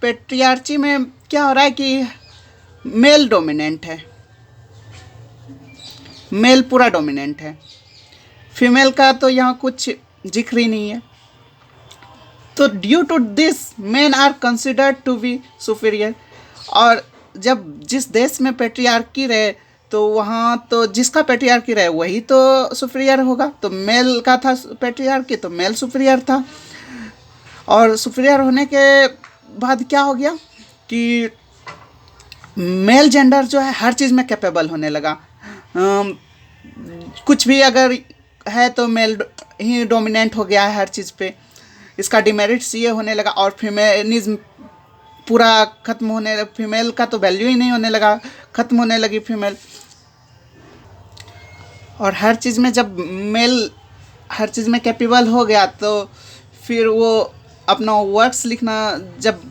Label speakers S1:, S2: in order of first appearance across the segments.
S1: पेट्रियार्ची में क्या हो रहा है कि मेल डोमिनेंट है, मेल पूरा डोमिनेंट है, फीमेल का तो यहाँ कुछ जिक्र ही नहीं है। तो due to this men are considered to be superior. और जब जिस देश में पेट्रियार्की रहे तो वहाँ तो जिसका पेट्रियार्की रहे वही तो सुपीरियर होगा। तो मेल का था पेट्रियार्की तो मेल सुपीरियर था। और सुपीरियर होने के बाद क्या हो गया कि मेल जेंडर जो है हर चीज़ में कैपेबल होने लगा। कुछ भी अगर है तो मेल ही डोमिनेंट हो गया है हर चीज़ पे। इसका डिमेरिट्स ये होने लगा और फेमिनिज्म पूरा ख़त्म होने, फीमेल का तो वैल्यू ही नहीं होने लगा, ख़त्म होने लगी फीमेल। और हर चीज़ में जब मेल हर चीज़ में कैपेबल हो गया तो फिर वो अपना वर्क्स लिखना जब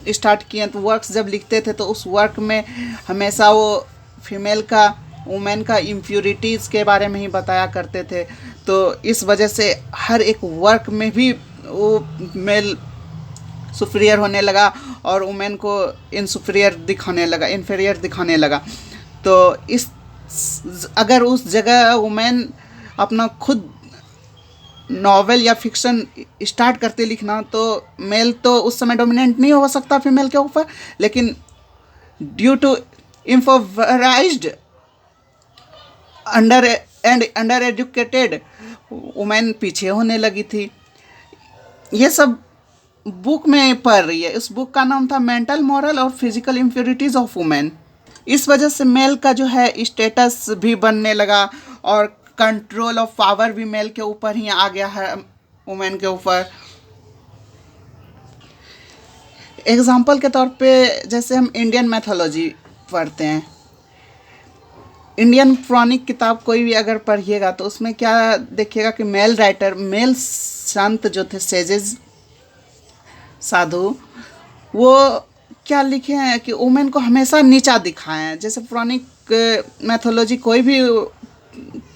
S1: स्टार्ट किए तो वर्क्स जब लिखते थे तो उस वर्क में हमेशा वो फीमेल का, वुमेन का इम्प्योरिटीज़ के बारे में ही बताया करते थे। तो इस वजह से हर एक वर्क में भी वो मेल सुपीरियर होने लगा और वुमेन को इनसुपीरियर दिखाने लगा, इन्फीरियर दिखाने लगा। तो इस अगर उस जगह वुमेन अपना खुद नॉवेल या फिक्शन स्टार्ट करते लिखना तो मेल तो उस समय डोमिनेंट नहीं हो सकता फीमेल के ऊपर, लेकिन due to impoverished under educated women पीछे होने लगी थी। ये सब बुक में पढ़ रही है। इस बुक का नाम था मेंटल, मॉरल और फिजिकल इम्प्योरिटीज़ ऑफ वुमेन। इस वजह से मेल का जो है स्टेटस भी बनने लगा और कंट्रोल ऑफ पावर भी मेल के ऊपर ही आ गया है, वुमेन के ऊपर। एग्जाम्पल के तौर पे जैसे हम इंडियन मैथोलॉजी पढ़ते हैं, इंडियन पुराणिक किताब कोई भी अगर पढ़िएगा तो उसमें क्या देखिएगा कि मेल राइटर, मेल संत जो थे, सेजेस, साधु, वो क्या लिखे हैं कि वुमेन को हमेशा नीचा दिखाए हैं। जैसे पुराणिक मैथोलॉजी कोई भी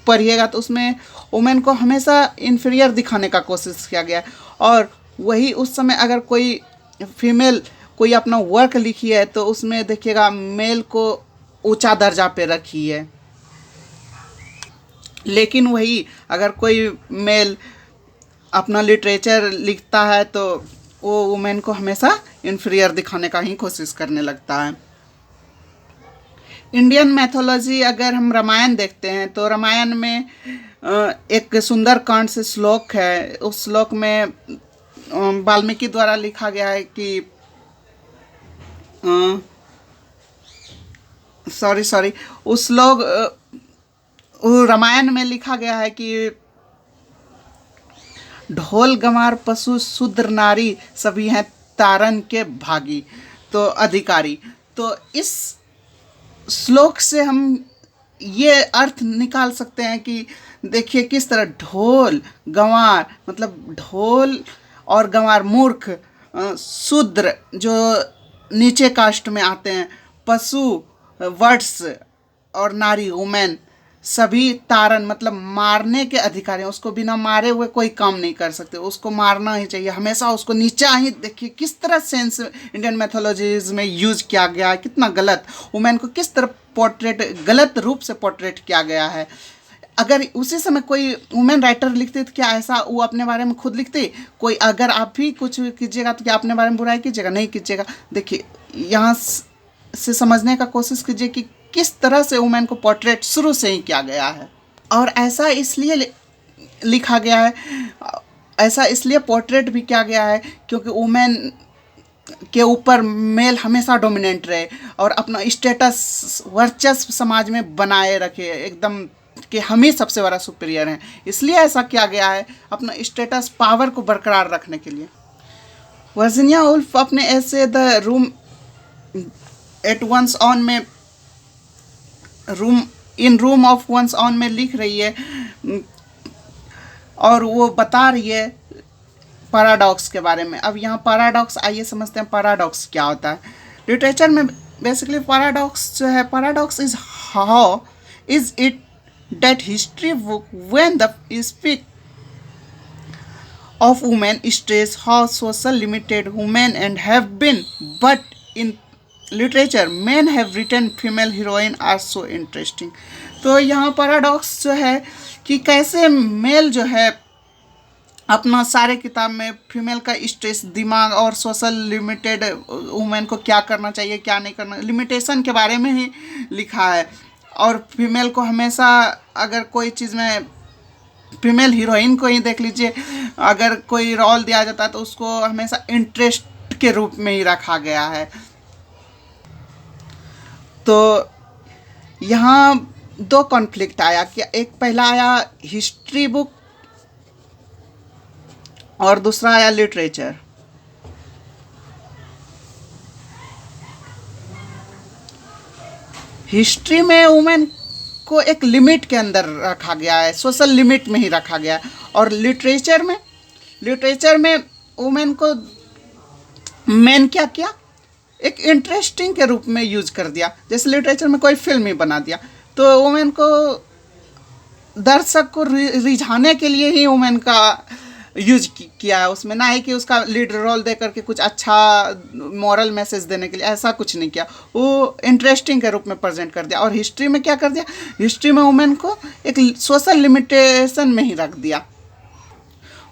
S1: पढ़िएगा तो उसमें वुमेन को हमेशा इन्फीरियर दिखाने का कोशिश किया गया है। और वही उस समय अगर कोई फीमेल कोई अपना वर्क लिखी है तो उसमें देखिएगा मेल को ऊंचा दर्जा पे रखी है। लेकिन वही अगर कोई मेल अपना लिटरेचर लिखता है तो वो वुमेन को हमेशा इन्फीरियर दिखाने का ही कोशिश करने लगता है। इंडियन मैथोलॉजी अगर हम रामायण देखते हैं तो रामायण में एक सुंदरकांड से श्लोक है। उस श्लोक में वाल्मीकि द्वारा लिखा गया है कि उस श्लोक रामायण में लिखा गया है कि ढोल गंवार पशु शूद्र नारी सभी हैं तारन के भागी, तो अधिकारी। तो इस श्लोक से हम ये अर्थ निकाल सकते हैं कि देखिए किस तरह ढोल गंवार, मतलब ढोल और गंवार मूर्ख, शूद्र जो नीचे कास्ट में आते हैं, पशु वर्ड्स और नारी वुमेन सभी तारन मतलब मारने के अधिकारी हैं। उसको बिना मारे हुए कोई काम नहीं कर सकते, उसको मारना ही चाहिए, हमेशा उसको नीचा ही। देखिए किस तरह सेंस इंडियन मैथोलॉजीज में यूज किया गया है, कितना गलत वुमेन को किस तरह पोर्ट्रेट, गलत रूप से पोर्ट्रेट किया गया है। अगर उसी समय कोई वुमेन राइटर लिखती तो क्या ऐसा वो अपने बारे में खुद लिखती? कोई अगर आप भी कुछ कीजिएगा तो क्या अपने बारे में बुराई कीजिएगा? नहीं कीजिएगा। देखिए यहाँ से समझने का कोशिश कीजिए कि किस तरह से वुमेन को पोर्ट्रेट शुरू से ही किया गया है। और ऐसा इसलिए लिखा गया है, ऐसा इसलिए पोर्ट्रेट भी किया गया है क्योंकि वुमेन के ऊपर मेल हमेशा डोमिनेंट रहे और अपना स्टेटस, वर्चस्व समाज में बनाए रखे एकदम कि हम ही सबसे बड़ा सुपीरियर हैं। इसलिए ऐसा किया गया है अपना स्टेटस, पावर को बरकरार रखने के लिए। वर्जीनिया वुल्फ अपने ऐसे the room at one's own में, रूम ऑफ वंस ऑन में लिख रही है और वो बता रही है पैराडॉक्स के बारे में। अब यहाँ पैराडॉक्स, आइए समझते हैं पैराडॉक्स क्या होता है। लिटरेचर में बेसिकली पैराडॉक्स जो है, paradox is how is it that history book when the speak of women stress how social limited women and have been, but in literature men have written female heroine are so interesting. तो यहाँ paradox जो है कि कैसे mail जो है अपना सारे किताब में फीमेल का स्ट्रेस, दिमाग और सोशल लिमिटेड वुमेन को क्या करना चाहिए क्या नहीं करना, लिमिटेशन के बारे में ही लिखा है। और फीमेल को हमेशा, अगर कोई चीज़ में फीमेल हीरोइन को ही देख लीजिए, अगर कोई रोल दिया जाता है तो उसको हमेशा इंटरेस्ट के रूप में ही रखा गया है। तो यहाँ दो कॉन्फ्लिक्ट आया कि एक पहला आया हिस्ट्री बुक और दूसरा आया लिटरेचर। हिस्ट्री में वुमेन को एक लिमिट के अंदर रखा गया है, सोशल लिमिट में ही रखा गया है। और लिटरेचर में वुमेन को मैन क्या किया, एक इंटरेस्टिंग के रूप में यूज कर दिया। जैसे लिटरेचर में कोई फिल्म ही बना दिया तो वुमेन को, दर्शक को रिझाने के लिए ही वुमेन का यूज किया है उसमें, ना ही कि उसका लीड रोल दे करके कुछ अच्छा मॉरल मैसेज देने के लिए, ऐसा कुछ नहीं किया। वो इंटरेस्टिंग के रूप में प्रेजेंट कर दिया। और हिस्ट्री में क्या कर दिया, हिस्ट्री में वुमेन को एक सोशल लिमिटेशन में ही रख दिया।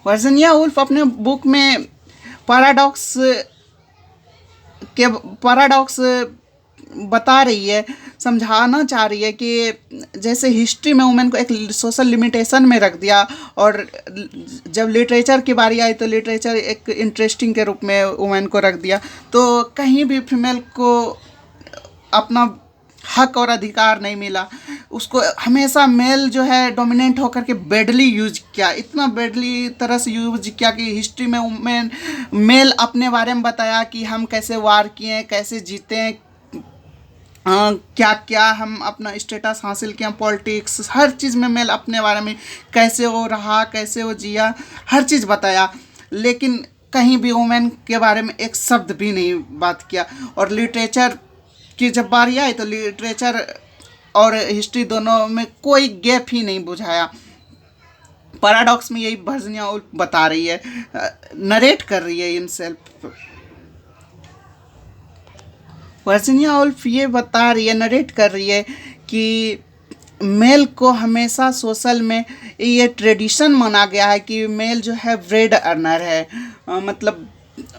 S1: वर्जीनिया वुल्फ अपने बुक में पैराडॉक्स बता रही है, समझाना चाह रही है कि जैसे हिस्ट्री में वुमेन को एक सोशल लिमिटेशन में रख दिया, और जब लिटरेचर की बारी आई तो लिटरेचर एक इंटरेस्टिंग के रूप में वुमेन को रख दिया। तो कहीं भी फीमेल को अपना हक और अधिकार नहीं मिला। उसको हमेशा मेल जो है डोमिनेंट होकर के बेडली यूज किया, इतना बेडली तरह से यूज किया कि हिस्ट्री में मेल अपने बारे में बताया कि हम कैसे वार किए, कैसे जीते, क्या क्या हम अपना स्टेटस हासिल किया, पॉलिटिक्स, हर चीज़ में मेल अपने बारे में कैसे वो रहा, कैसे वो जिया, हर चीज़ बताया। लेकिन कहीं भी वुमेन के बारे में एक शब्द भी नहीं बात किया। और लिटरेचर की जब बारी आई तो लिटरेचर और हिस्ट्री दोनों में कोई गैप ही नहीं बुझाया। पैराडॉक्स में यही वर्जीनिया वुल्फ बता रही है, नरेट कर रही है हिमसेल्फ। वर्जीनिया वुल्फ ये बता रही है, नरेट कर रही है कि मेल को हमेशा सोशल में ये ट्रेडिशन माना गया है कि मेल जो है ब्रेड अर्नर है, मतलब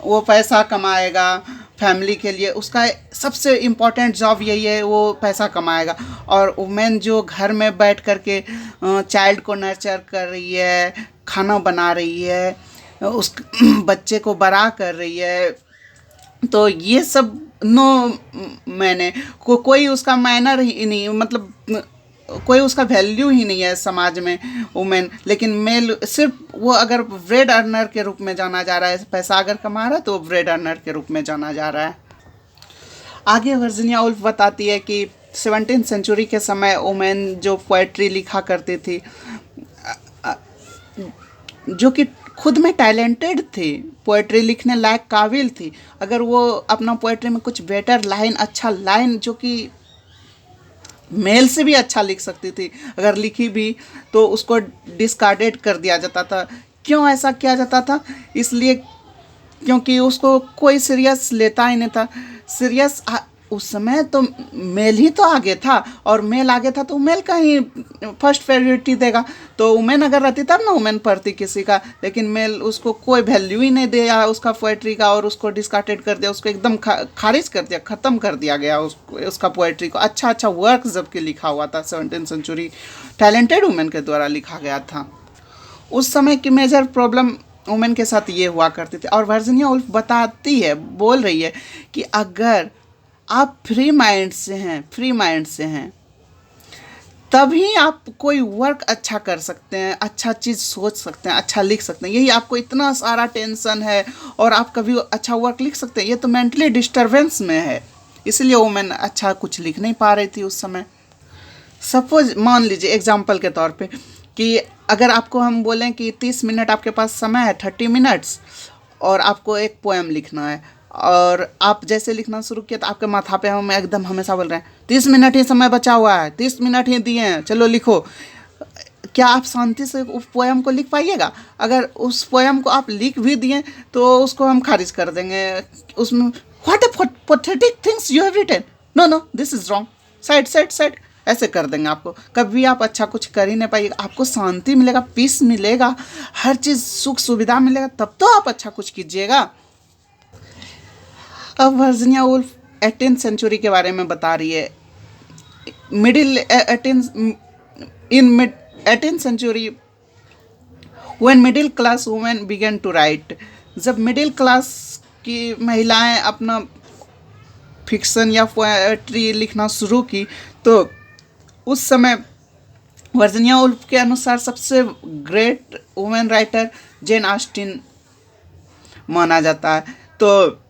S1: वो पैसा कमाएगा फैमिली के लिए, उसका सबसे इम्पोर्टेंट जॉब यही है, वो पैसा कमाएगा। और वुमेन जो घर में बैठ कर के चाइल्ड को नर्चर कर रही है, खाना बना रही है, उस बच्चे को बड़ा कर रही है, तो ये सब मैंने कोई उसका मैनर ही नहीं, मतलब कोई उसका वैल्यू ही नहीं है समाज में वुमेन। लेकिन मेल सिर्फ वो अगर ब्रेड अर्नर के रूप में जाना जा रहा है, पैसा अगर कमा रहा है तो ब्रेड अर्नर के रूप में जाना जा रहा है। आगे वर्जीनिया वुल्फ बताती है कि 17वीं सेंचुरी के समय वुमेन जो पोएट्री लिखा करती थी, जो कि खुद में टैलेंटेड थी, पोएट्री लिखने लायक काबिल थी, अगर वो अपना पोएट्री में कुछ बेटर लाइन, अच्छा लाइन जो कि मेल से भी अच्छा लिख सकती थी, अगर लिखी भी तो उसको डिस्कार्डेड कर दिया जाता था। क्यों ऐसा किया जाता था? इसलिए क्योंकि उसको कोई सीरियस लेता ही नहीं था। सीरियस उस समय तो मेल ही तो आगे था, और मेल आगे था तो मेल का ही फर्स्ट प्रायोरिटी देगा। तो वुमेन अगर रहती तब ना वुमेन पढ़ती किसी का, लेकिन मेल उसको कोई वैल्यू ही नहीं दिया उसका पोएट्री का, और उसको डिस्कार्डेड कर दिया, उसको एकदम खारिज कर दिया, ख़त्म कर दिया गया उसका पोएट्री को। अच्छा अच्छा वर्क जबकि लिखा हुआ था 17वीं सेंचुरी, टैलेंटेड वुमेन के द्वारा लिखा गया था। उस समय की मेजर प्रॉब्लम वुमेन के साथ ये हुआ करती थी। और वर्जीनिया वुल्फ बताती है, बोल रही है कि अगर आप फ्री माइंड से हैं तभी आप कोई वर्क अच्छा कर सकते हैं, अच्छा चीज़ सोच सकते हैं, अच्छा लिख सकते हैं। यही आपको इतना सारा टेंशन है और आप कभी अच्छा वर्क लिख सकते हैं, ये तो मेंटली डिस्टर्बेंस में है, इसलिए वुमेन अच्छा कुछ लिख नहीं पा रही थी उस समय। सपोज मान लीजिए एग्जाम्पल के तौर पे कि अगर आपको हम बोलें कि 30 मिनट आपके पास समय है, 30 मिनट्स, और आपको एक पोएम लिखना है, और आप जैसे लिखना शुरू किया तो आपके माथा पे हम एकदम हमेशा बोल रहे हैं 30 मिनट ही समय बचा हुआ है, 30 मिनट ही दिए हैं, चलो लिखो। क्या आप शांति से उस पोएम को लिख पाइएगा? अगर उस पोएम को आप लिख भी दिए तो उसको हम खारिज कर देंगे। उसमें what a pathetic things you have written, no no this is wrong, side side side, ऐसे कर देंगे आपको। कभी आप अच्छा कुछ कर ही नहीं पाइएगा। आपको शांति मिलेगा, पीस मिलेगा, हर चीज़ सुख सुविधा मिलेगा, तब तो आप अच्छा कुछ कीजिएगा। अब वर्जीनिया वुल्फ 18th सेंचुरी के बारे में बता रही है। Middle 18th century when middle class women began to write, जब मिडिल क्लास की महिलाएं अपना फिक्शन या पोएट्री लिखना शुरू की तो उस समय वर्जीनिया वुल्फ के अनुसार सबसे great women writer Jane Austen माना जाता है। तो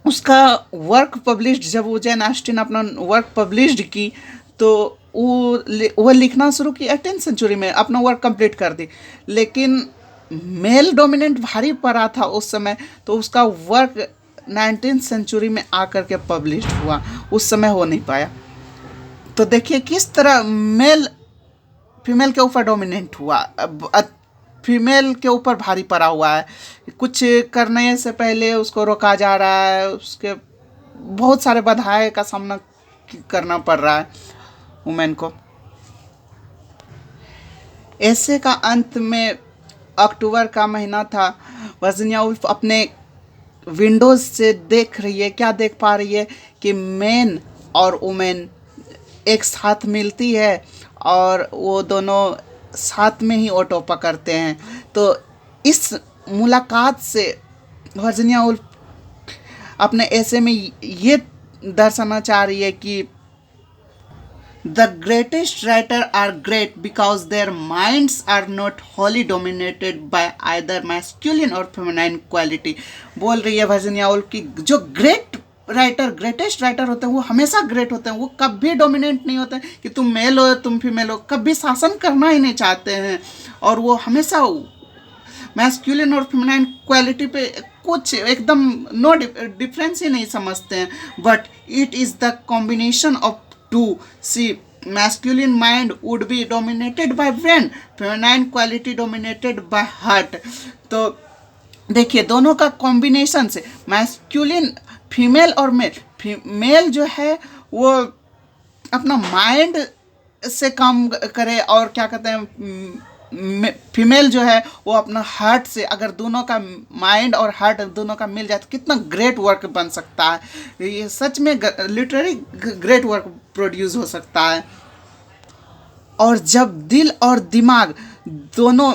S1: उसका वर्क पब्लिश्ड, जब वो जेन ऑस्टिन अपना वर्क पब्लिश्ड की तो वो लिखना शुरू की 18th सेंचुरी में, अपना वर्क कंप्लीट कर दी। लेकिन मेल डोमिनेंट भारी पड़ा था उस समय, तो उसका वर्क 19th सेंचुरी में आकर के पब्लिश्ड हुआ, उस समय हो नहीं पाया। तो देखिए किस तरह मेल फीमेल के ऊपर डोमिनेंट हुआ, फीमेल के ऊपर भारी पड़ा हुआ है। कुछ करने से पहले उसको रोका जा रहा है, उसके बहुत सारे बाधाएं का सामना करना पड़ रहा है वुमेन को। ऐसे का अंत में अक्टूबर का महीना था। वर्जीनिया वुल्फ अपने विंडोज से देख रही है, क्या देख पा रही है कि मैन और वुमेन एक साथ मिलती है और वो दोनों साथ में ही ऑटो पकड़ते हैं। तो इस मुलाकात से वर्जीनिया वुल्फ अपने ऐसे में ये दर्शाना चाह रही है कि the greatest writer are great because their minds are not wholly dominated by either masculine or feminine quality. बोल रही है वर्जीनिया वुल्फ कि जो ग्रेटेस्ट राइटर होते हैं वो हमेशा ग्रेट होते हैं, वो कभी डोमिनेंट नहीं होते हैं कि तुम मेल हो तुम फीमेल हो, कभी शासन करना ही नहीं चाहते हैं। और वो हमेशा मैस्कुलिन और फेमिनाइन क्वालिटी पे कुछ एकदम नो डिफरेंस ही नहीं समझते हैं। But it is the combination of two, see masculine mind would be dominated by brain, feminine quality dominated by heart। तो देखिए दोनों का कॉम्बिनेशन से मैस्कुलिन फीमेल और मेल जो है वो अपना माइंड से काम करे और क्या कहते हैं फीमेल जो है वो अपना हार्ट से, अगर दोनों का माइंड और हार्ट दोनों का मिल जाए तो कितना ग्रेट वर्क बन सकता है। ये सच में लिटरली ग्रेट वर्क प्रोड्यूस हो सकता है। और जब दिल और दिमाग दोनों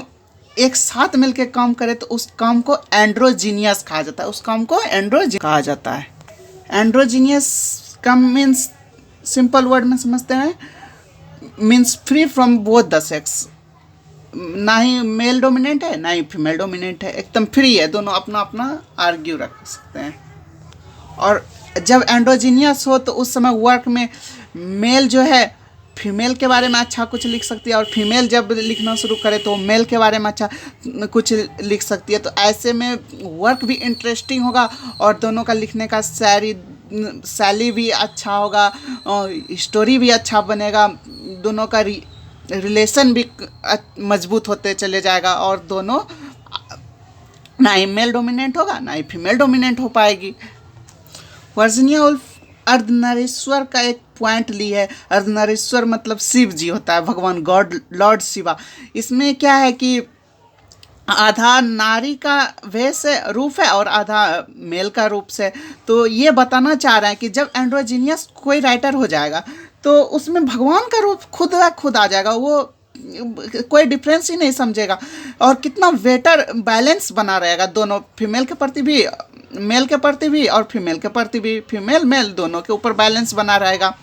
S1: एक साथ मिलकर काम करे तो उस काम को एंड्रोजीनियस कहा जाता है, उस काम को एंड्रोजीनियस कहा जाता है। एंड्रोजीनियस का मीन्स सिंपल वर्ड में समझते हैं, means free from both the sex, ना ही मेल डोमिनेंट है ना ही फीमेल डोमिनेंट है, एकदम फ्री है, दोनों अपना अपना आर्ग्यू रख सकते हैं। और जब एंड्रोजीनियस हो तो उस समय वर्क में मेल जो है फीमेल के बारे में अच्छा कुछ लिख सकती है और फीमेल जब लिखना शुरू करे तो मेल के बारे में अच्छा कुछ लिख सकती है। तो ऐसे में वर्क भी इंटरेस्टिंग होगा और दोनों का लिखने का शैली भी अच्छा होगा और स्टोरी भी अच्छा बनेगा, दोनों का रिलेशन भी मजबूत होते चले जाएगा और दोनों ना ही मेल डोमिनेंट होगा ना ही फीमेल डोमिनेंट हो पाएगी। वर्जीनिया वुल्फ अर्धनारीश्वर का एक पॉइंट ली है। अर्धनारीश्वर मतलब शिव जी होता है, भगवान गॉड लॉर्ड शिवा। इसमें क्या है कि आधा नारी का वेश रूप है और आधा मेल का रूप से। तो ये बताना चाह रहे हैं कि जब एंड्रोजीनियस कोई राइटर हो जाएगा तो उसमें भगवान का रूप खुद आ जाएगा, वो कोई डिफरेंस ही नहीं समझेगा और कितना बेटर बैलेंस बना रहेगा दोनों, फीमेल के प्रति भी मेल के प्रति भी और फीमेल के प्रति भी, फीमेल मेल दोनों के ऊपर बैलेंस बना रहेगा।